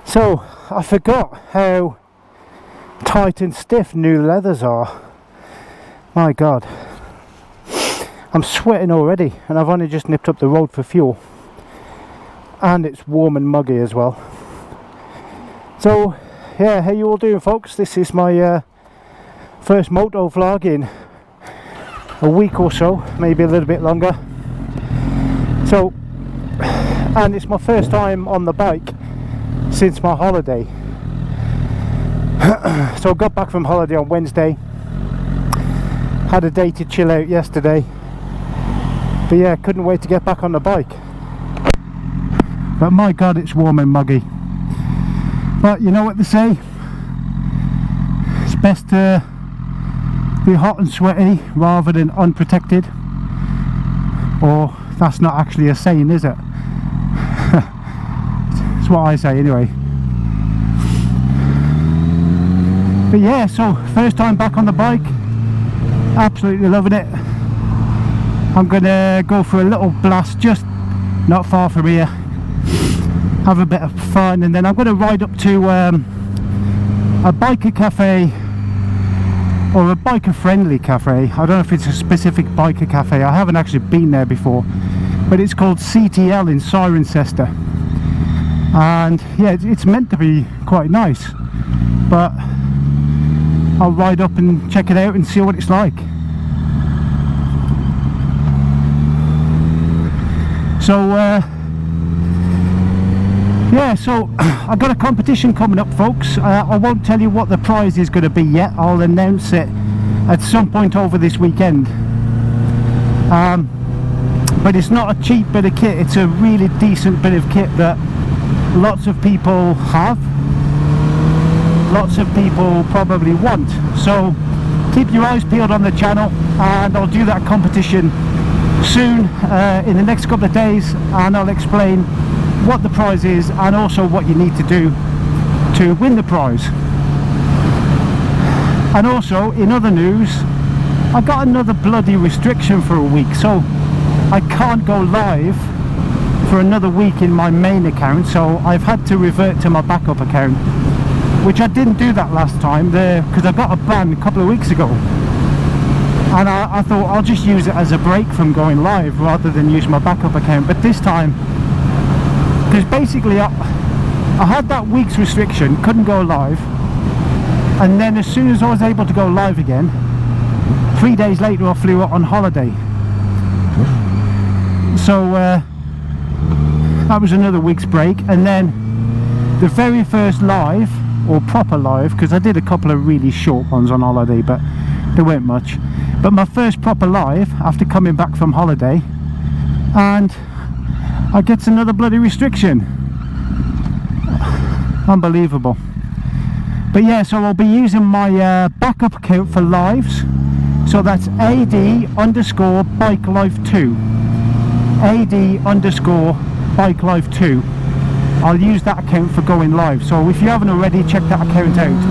So I forgot how tight and stiff new leathers are. My god, I'm sweating already, and I've only just nipped up the road for fuel, and it's warm and muggy as well. So yeah, how you all doing, folks? This is my first moto vlog in a week or so, maybe a little bit longer. So, and it's my first time on the bike since my holiday. So I got back from holiday on Wednesday, had a day to chill out yesterday, but yeah, couldn't wait to get back on the bike. But my god, it's warm and muggy. But you know what they say, it's best to be hot and sweaty rather than unprotected. Or that's not actually a saying, is it? That's what I say anyway. But yeah, so first time back on the bike, absolutely loving it. I'm gonna go for a little blast just not far from here, have a bit of fun, and then I'm gonna ride up to a biker cafe, or a biker friendly cafe. I don't know if it's a specific biker cafe, I haven't actually been there before, but it's called CTL in Cirencester, and yeah, it's meant to be quite nice, but I'll ride up and check it out and see what it's like. So yeah, so I've got a competition coming up, folks. I won't tell you what the prize is going to be yet. I'll announce it at some point over this weekend. But it's not a cheap bit of kit, it's a really decent bit of kit that lots of people have, lots of people probably want. So keep your eyes peeled on the channel, and I'll do that competition soon, in the next couple of days, and I'll explain what the prize is and also what you need to do to win the prize. And also, in other news, I got another bloody restriction for a week, so I can't go live for another week in my main account, so I've had to revert to my backup account, which I didn't do that last time there because I got a ban a couple of weeks ago, and I thought I'll just use it as a break from going live rather than use my backup account. But this time, because basically I had that week's restriction, couldn't go live, and then as soon as I was able to go live again, 3 days later I flew on holiday. So that was another week's break, and then the very first live, or proper live, because I did a couple of really short ones on holiday but they weren't much, but my first proper live after coming back from holiday, and I get another bloody restriction. Unbelievable. But yeah, so I'll be using my backup account for lives, so that's AD_BikeLife2, AD_BikeLife2. I'll use that account for going live, so if you haven't already, check that account out.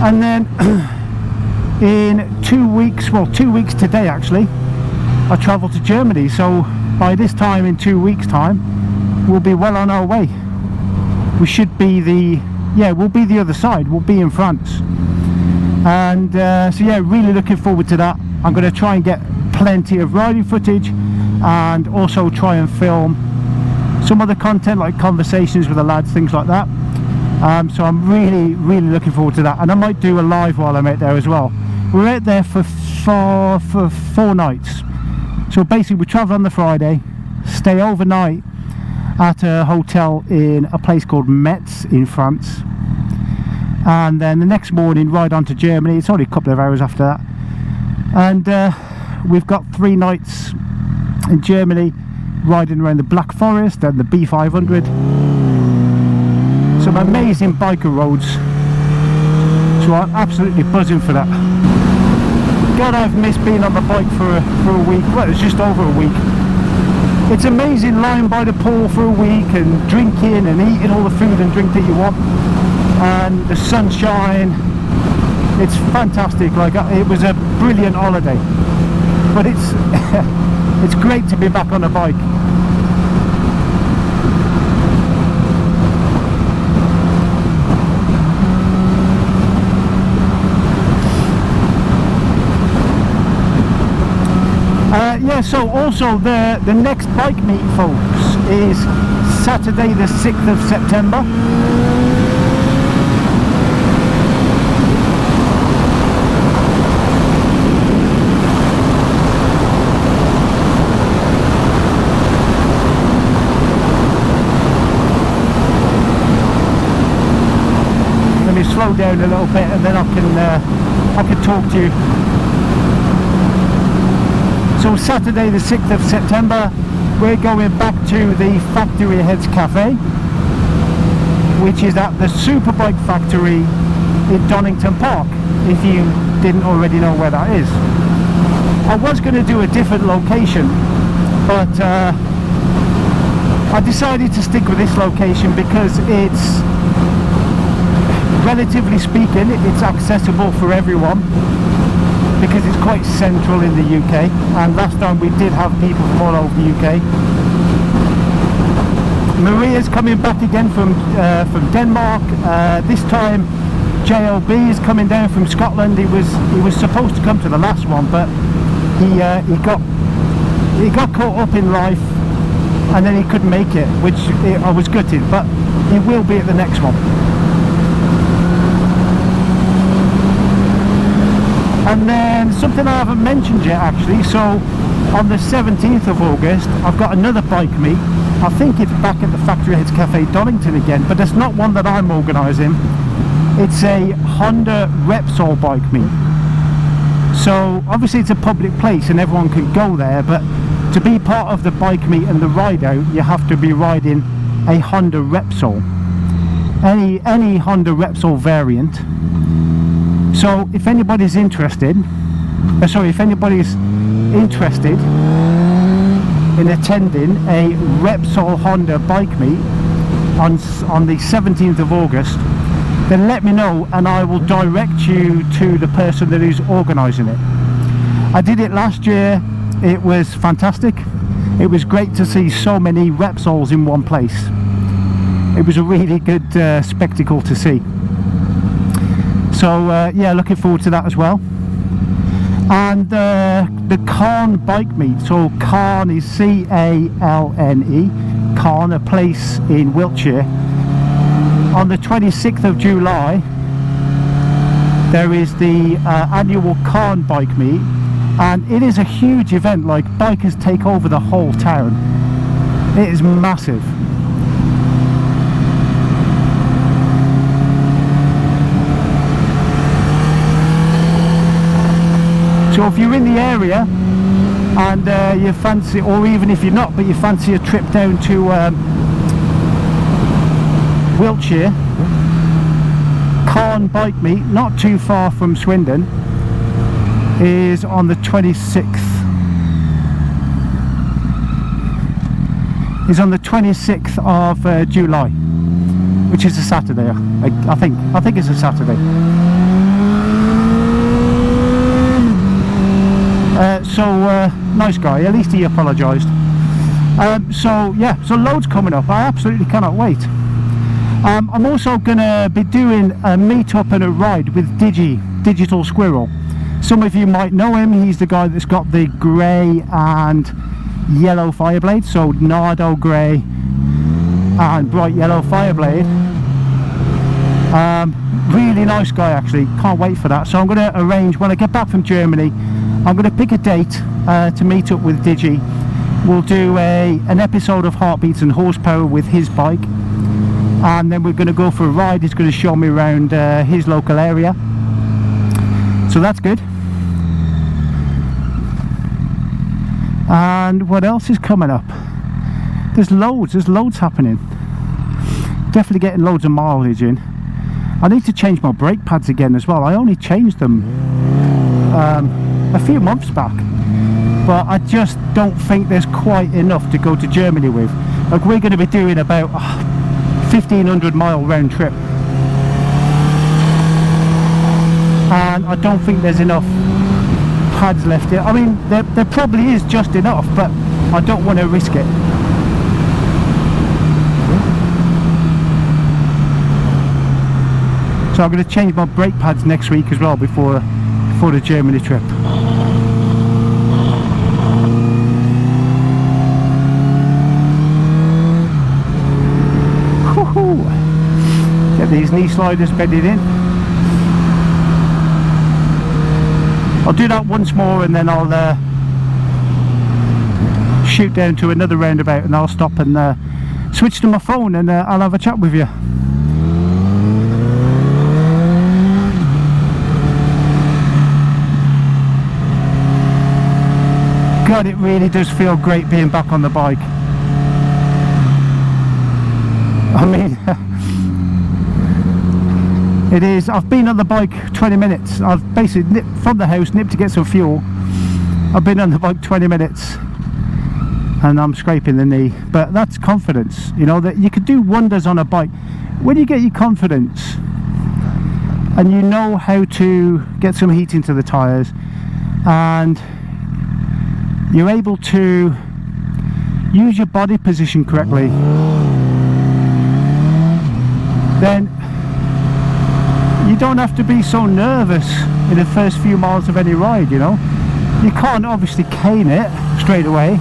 And then in 2 weeks, well 2 weeks today actually, I travel to Germany, so by this time in 2 weeks time we'll be well on our way. We should be we'll be the other side, we'll be in France. And so yeah, really looking forward to that. I'm going to try and get plenty of riding footage, and also try and film some other content like conversations with the lads, things like that. So I'm really looking forward to that, and I might do a live while I'm out there as well. We're out there for 4 nights, so basically we travel on the Friday, stay overnight at a hotel in a place called Metz in France, and then the next morning ride on to Germany. It's only a couple of hours after that, and we've got 3 nights in Germany riding around the Black Forest and the B500. Some amazing biker roads, so I'm absolutely buzzing for that. God, I've missed being on the bike for a week. Well, it's just over a week. It's amazing lying by the pool for a week and drinking and eating all the food and drink that you want, and the sunshine. It's fantastic. Like, it was a brilliant holiday, but it's it's great to be back on a bike. Yeah, so also the next bike meet, folks, is Saturday the 6th of September. Let me slow down a little bit and then I can talk to you. So Saturday the 6th of September, we're going back to the Factory Heads Cafe, which is at the Superbike Factory in Donington Park, if you didn't already know where that is. I was going to do a different location, but I decided to stick with this location because it's, relatively speaking, it's accessible for everyone, because it's quite central in the UK, and last time we did have people from all over the UK. Maria's coming back again from Denmark. This time JLB is coming down from Scotland. He was supposed to come to the last one, but he got caught up in life, and then he couldn't make it, which I was gutted, but he will be at the next one. And then something I haven't mentioned yet, actually. So on the 17th of August I've got another bike meet. I think it's back at the Factory Heads Cafe Donington again, but it's not one that I'm organising. It's a Honda Repsol bike meet. So obviously it's a public place and everyone can go there, but to be part of the bike meet and the ride out, you have to be riding a Honda Repsol, any Honda Repsol variant. So if anybody's interested, if anybody's interested in attending a Repsol Honda bike meet on the 17th of August, then let me know and I will direct you to the person that is organising it. I did it last year. It was fantastic. It was great to see so many Repsols in one place. It was a really good spectacle to see. So yeah, looking forward to that as well. And the Cairn bike meet. So Cairn is C-A-L-N-E, Cairn, a place in Wiltshire. On the 26th of July there is the annual Cairn bike meet, and it is a huge event. Like, bikers take over the whole town. It is massive. So if you're in the area and you fancy, or even if you're not, but you fancy a trip down to Wiltshire, Cairn bike meet, not too far from Swindon, is on the 26th. Is on the 26th of July, which is a Saturday. I think it's a Saturday. Nice guy, at least he apologised. So yeah, so loads coming up. I absolutely cannot wait. I'm also going to be doing a meet-up and a ride with Digital Squirrel. Some of you might know him. He's the guy that's got the grey and yellow Fireblade, so Nardo grey and bright yellow Fireblade. Really nice guy, actually. Can't wait for that. So I'm going to arrange, when I get back from Germany, I'm going to pick a date to meet up with Digi. We'll do an episode of Heartbeats and Horsepower with his bike, and then we're going to go for a ride. He's going to show me around his local area, so that's good. And what else is coming up? There's loads happening. Definitely getting loads of mileage in. I need to change my brake pads again as well. I only changed them a few months back, but I just don't think there's quite enough to go to Germany with. Like, we're going to be doing about 1,500 mile round trip, and I don't think there's enough pads left here. I mean, there probably is just enough, but I don't want to risk it. So I'm going to change my brake pads next week as well before the Germany trip. Get these knee sliders bedded in. I'll do that once more and then I'll shoot down to another roundabout and I'll stop and switch to my phone and I'll have a chat with you. God, it really does feel great being back on the bike. I mean, it is. I've been on the bike 20 minutes. I've basically nipped from the house, nipped to get some fuel. I've been on the bike 20 minutes and I'm scraping the knee. But that's confidence, you know, that you could do wonders on a bike. When you get your confidence and you know how to get some heat into the tyres and you're able to use your body position correctly, then you don't have to be so nervous in the first few miles of any ride, you know. You can't obviously cane it straight away.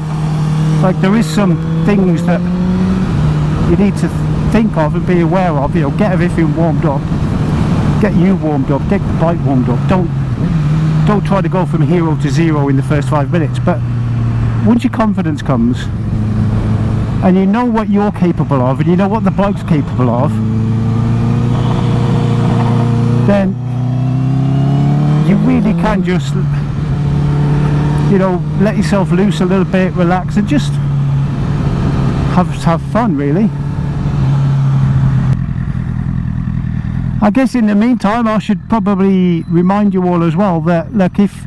Like, there is some things that you need to think of and be aware of, you know. Get everything warmed up, get you warmed up, get the bike warmed up. Don't try to go from 0 to 0 in the first 5 minutes. But once your confidence comes and you know what you're capable of and you know what the bike's capable of, then you really can just, you know, let yourself loose a little bit, relax and just have fun, really. I guess in the meantime I should probably remind you all as well that, look, if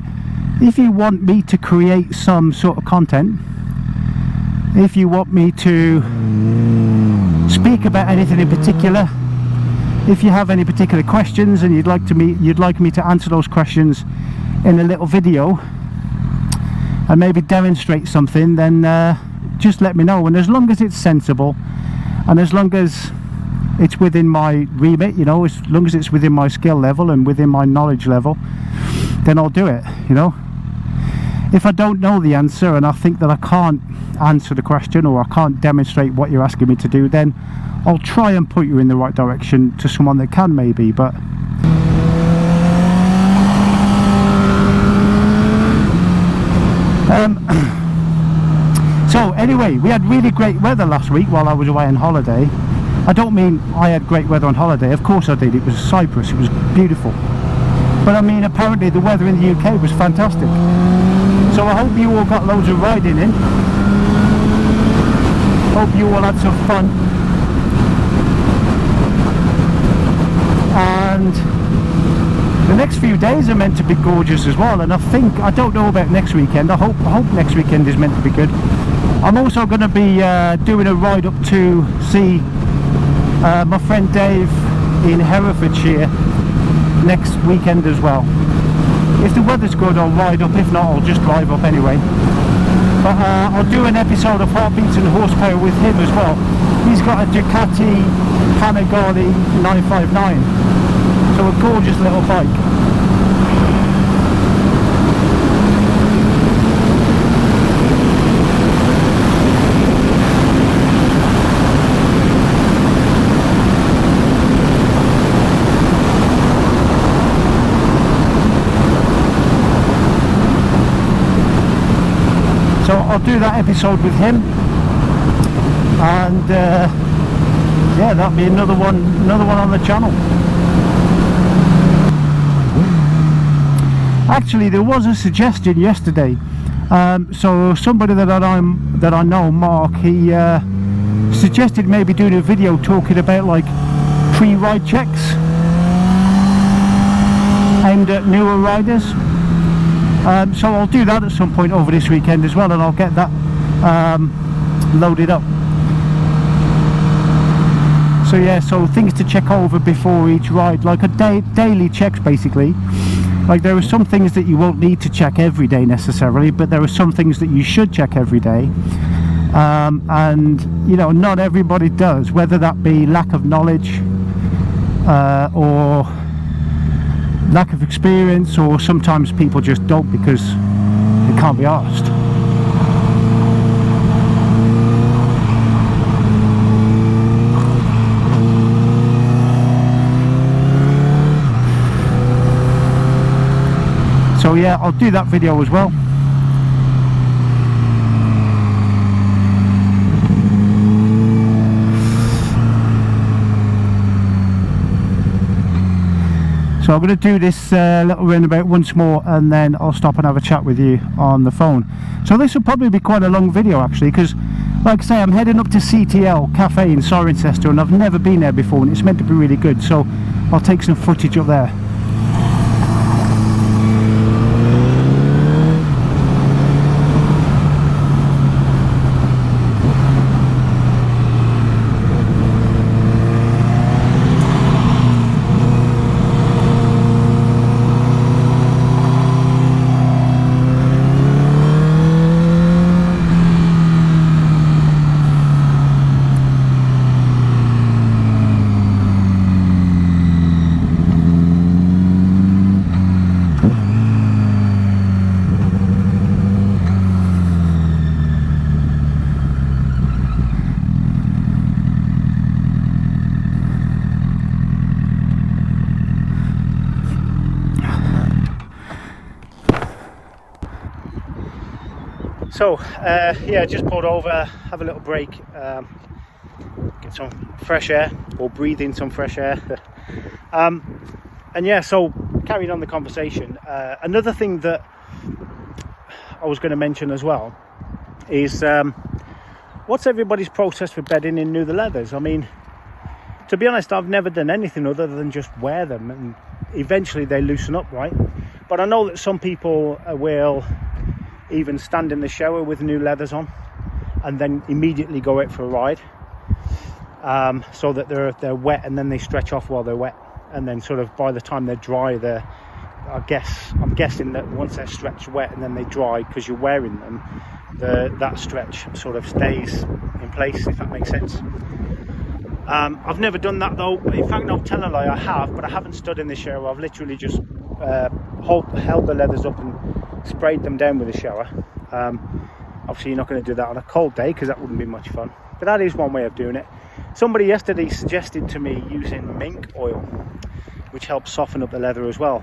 you want me to create some sort of content, if you want me to speak about anything in particular, if you have any particular questions and you'd like me to answer those questions in a little video and maybe demonstrate something, then just let me know. And as long as it's sensible and as long as it's within my remit, you know, as long as it's within my skill level and within my knowledge level, then I'll do it, you know. If I don't know the answer and I think that I can't answer the question or I can't demonstrate what you're asking me to do, then I'll try and put you in the right direction to someone that can, maybe. But so anyway, we had really great weather last week while I was away on holiday. I don't mean I had great weather on holiday, of course I did. It was Cyprus, it was beautiful. But I mean, apparently the weather in the UK was fantastic. So I hope you all got loads of riding in. Hope you all had some fun. And the next few days are meant to be gorgeous as well. And I don't know about next weekend. I hope next weekend is meant to be good. I'm also going to be doing a ride up to see my friend Dave in Herefordshire next weekend as well. If the weather's good, I'll ride up. If not, I'll just drive up anyway. But I'll do an episode of Heartbeats and Horsepower with him as well. He's got a Ducati Panigale 959, so a gorgeous little bike. So I'll do that episode with him, and yeah, that'll be another one on the channel. Actually, there was a suggestion yesterday. So somebody that I know, Mark, he suggested maybe doing a video talking about like pre-ride checks aimed at newer riders. So I'll do that at some point over this weekend as well, and I'll get that loaded up. So yeah, so things to check over before each ride, like a daily checks basically, Like, there are some things that you won't need to check every day necessarily, but there are some things that you should check every day. And you know, not everybody does, whether that be lack of knowledge or lack of experience, or sometimes people just don't because they can't be asked. So yeah, I'll do that video as well. So I'm going to do this little roundabout once more, and then I'll stop and have a chat with you on the phone. So this will probably be quite a long video actually, because like I say, I'm heading up to CTL Cafe in Cirencester, and I've never been there before, and it's meant to be really good, so I'll take some footage up there. So yeah, just pulled over, have a little break, get some fresh air, or breathe in some fresh air. And yeah, so carrying on the conversation, another thing that I was going to mention as well is what's everybody's process for bedding in new leathers? I mean, to be honest, I've never done anything other than just wear them, and eventually they loosen up, right? But I know that some people will even stand in the shower with new leathers on and then immediately go out for a ride, so that they're wet, and then they stretch off while they're wet, and then sort of by the time they're dry, I'm guessing that once they're stretched wet and then they dry, because you're wearing them, that stretch sort of stays in place, if that makes sense. I've never done that though. In fact, no, tell a lie, I have, but I haven't stood in the shower. I've literally just held the leathers up and sprayed them down with a shower. Obviously you're not going to do that on a cold day, because that wouldn't be much fun, but that is one way of doing it. Somebody yesterday suggested to me using mink oil, which helps soften up the leather as well.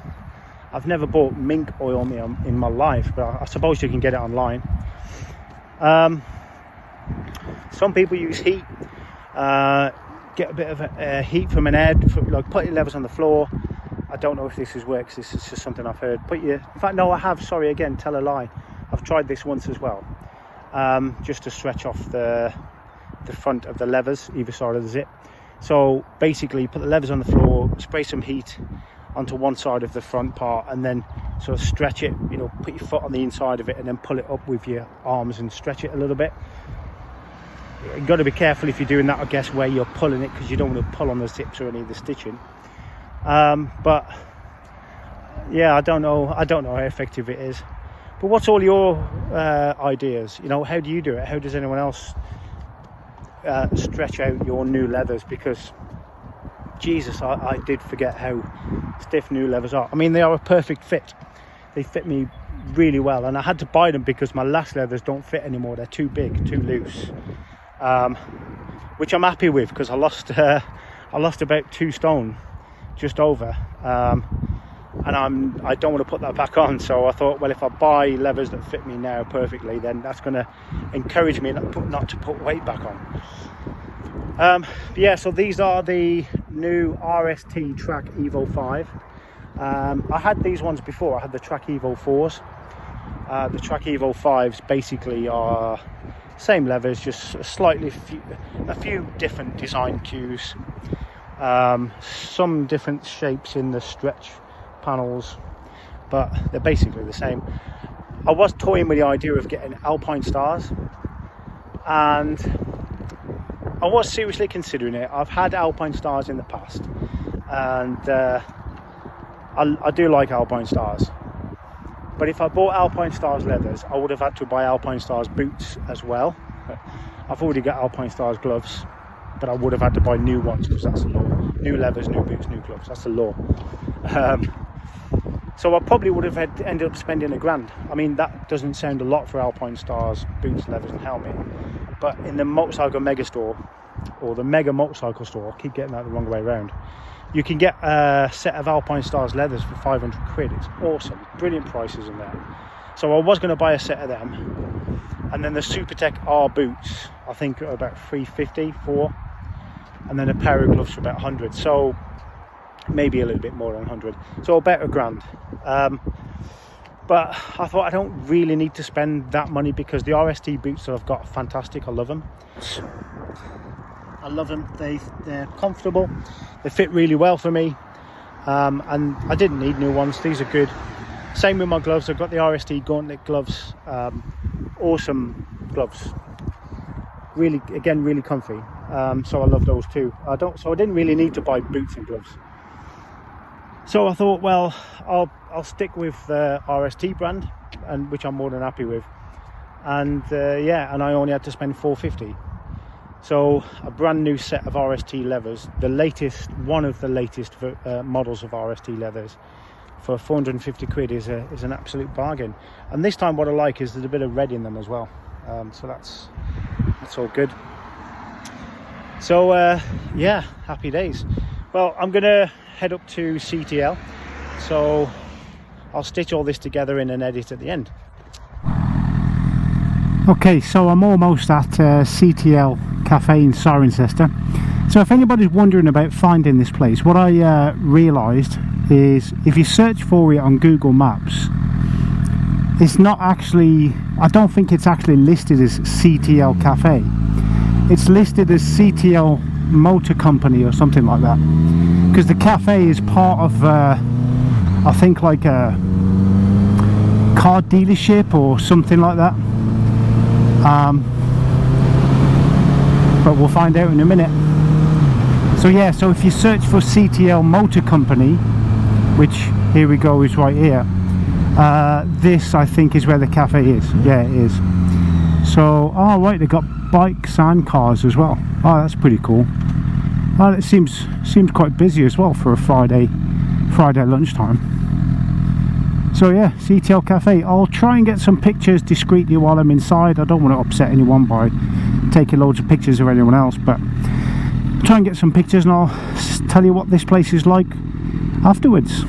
I've never bought mink oil in my life, but I suppose you can get it online. Some people use heat, get a bit of heat from an head, like put your leathers on the floor. I don't know if this works, this is just something I've heard. In fact, no, I have, sorry, again, tell a lie. I've tried this once as well, just to stretch off the front of the leathers, either side of the zip. So basically, put the leathers on the floor, spray some heat onto one side of the front part, and then sort of stretch it, you know, put your foot on the inside of it, and then pull it up with your arms and stretch it a little bit. You've got to be careful if you're doing that, I guess, where you're pulling it, because you don't want to pull on the zips or any of the stitching. But yeah, I don't know how effective it is. But what's all your ideas? You know, how do you do it? How does anyone else stretch out your new leathers? Because Jesus, I did forget how stiff new leathers are. I mean, they are a perfect fit. They fit me really well, and I had to buy them because my last leathers don't fit anymore. They're too big, too loose, which I'm happy with, because I lost about 2 stone, just over, and I don't want to put that back on. So I thought, well, if I buy leathers that fit me now perfectly, then that's going to encourage me not to put weight back on. Yeah, so these are the new RST Track Evo 5. I had these ones before. I had the Track Evo 4s. The Track Evo 5s basically are same leathers, just a few different design cues, some different shapes in the stretch panels, but they're basically the same. I was toying with the idea of getting Alpine Stars, and I was seriously considering it. I've had Alpine Stars in the past, and I do like Alpine Stars, but if I bought Alpine Stars leathers, I would have had to buy Alpine Stars boots as well. I've already got Alpine Stars gloves, but I would have had to buy new ones because that's the law. New leathers, new boots, new gloves, that's the law. So I probably would have ended up spending £1,000. I mean, that doesn't sound a lot for Alpine Stars boots, leathers and helmet, but in the motorcycle mega store, or the mega motorcycle store, I keep getting that the wrong way around, you can get a set of Alpine Stars leathers for 500 quid. It's awesome, brilliant prices in there. So I was going to buy a set of them, and then the Supertech R boots, I think are about 350, and then a pair of gloves for about 100. So maybe a little bit more than 100. So about £1,000. But I thought I don't really need to spend that money because the RST boots that I've got are fantastic. I love them. I love them. They're comfortable. They fit really well for me. And I didn't need new ones. These are good. Same with my gloves. I've got the RST Gauntlet gloves. Awesome gloves. Really, again, really comfy. So I love those too. So I didn't really need to buy boots and gloves. So I thought, well, I'll stick with the RST brand, and which I'm more than happy with. And yeah, and I only had to spend £450. So a brand new set of RST leathers, the latest, one of the latest models of RST leathers, for 450 quid is an absolute bargain. And this time what I like is there's a bit of red in them as well. So that's all good. So yeah, happy days. Well, I'm gonna head up to CTL, so I'll stitch all this together in an edit at the end. Okay, so I'm almost at CTL Cafe in Cirencester. So if anybody's wondering about finding this place, what I realised is if you search for it on Google Maps, it's not actually, I don't think it's actually listed as CTL Cafe. It's listed as CTL Motorcompany or something like that, because the cafe is part of I think like a car dealership or something like that. But we'll find out in a minute. So yeah, so if you search for CTL Motorcompany, which here we go is right here, this I think is where the cafe is. Yeah, it is. So, oh right, they've got bikes and cars as well. Oh, that's pretty cool. Well, it seems quite busy as well for a Friday lunchtime. So yeah, CTL Cafe. I'll try and get some pictures discreetly while I'm inside. I don't want to upset anyone by taking loads of pictures of anyone else, but I'll try and get some pictures and I'll tell you what this place is like afterwards.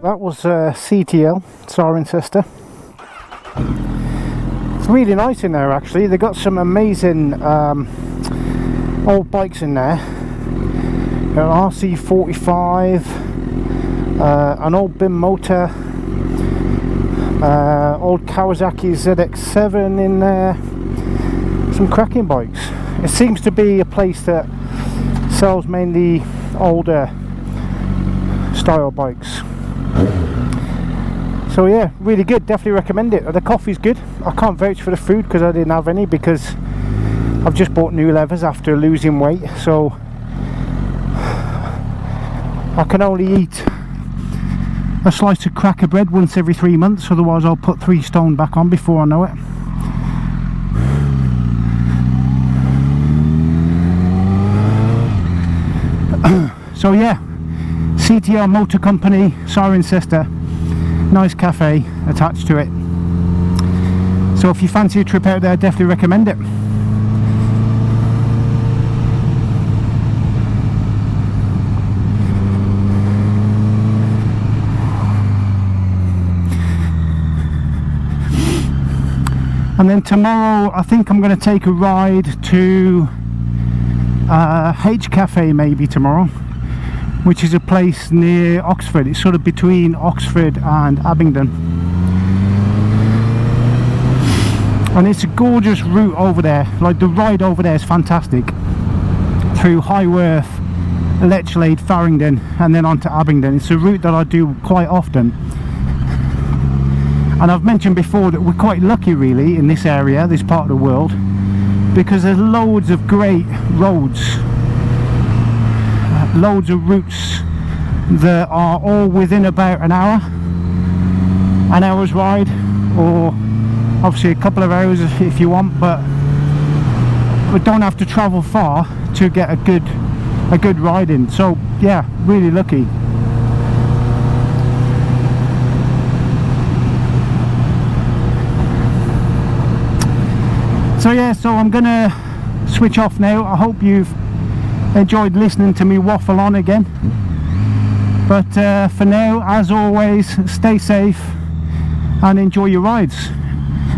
That was CTL Cirencester. It's really nice in there actually. They've got some amazing old bikes in there. An RC45, an old BIM motor, old Kawasaki ZX7 in there. Some cracking bikes. It seems to be a place that sells mainly older style bikes. So yeah, really good, definitely recommend it. The coffee's good. I can't vouch for the food because I didn't have any, because I've just bought new leathers after losing weight, so I can only eat a slice of cracker bread once every 3 months, otherwise I'll put 3 stone back on before I know it. So yeah, CTL Motorcompany, Cirencester, nice cafe attached to it. So if you fancy a trip out there, definitely recommend it. And then tomorrow I think I'm going to take a ride to H Cafe maybe tomorrow, which is a place near Oxford. It's sort of between Oxford and Abingdon, and it's a gorgeous route over there. Like, the ride over there is fantastic. through Highworth, Lechlade, Farringdon, and then on to Abingdon. It's a route that I do quite often, and I've mentioned before that we're quite lucky really in this area, this part of the world, because there's loads of great roads, loads of routes that are all within about an hour's ride, or obviously a couple of hours if you want, but we don't have to travel far to get a good ride in. So yeah, really lucky. So yeah, so I'm gonna switch off now. I hope you've enjoyed listening to me waffle on again, but for now, as always, stay safe and enjoy your rides.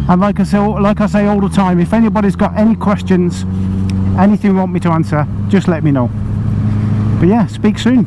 And like I say all the time, if anybody's got any questions, anything you want me to answer, just let me know. But yeah, speak soon.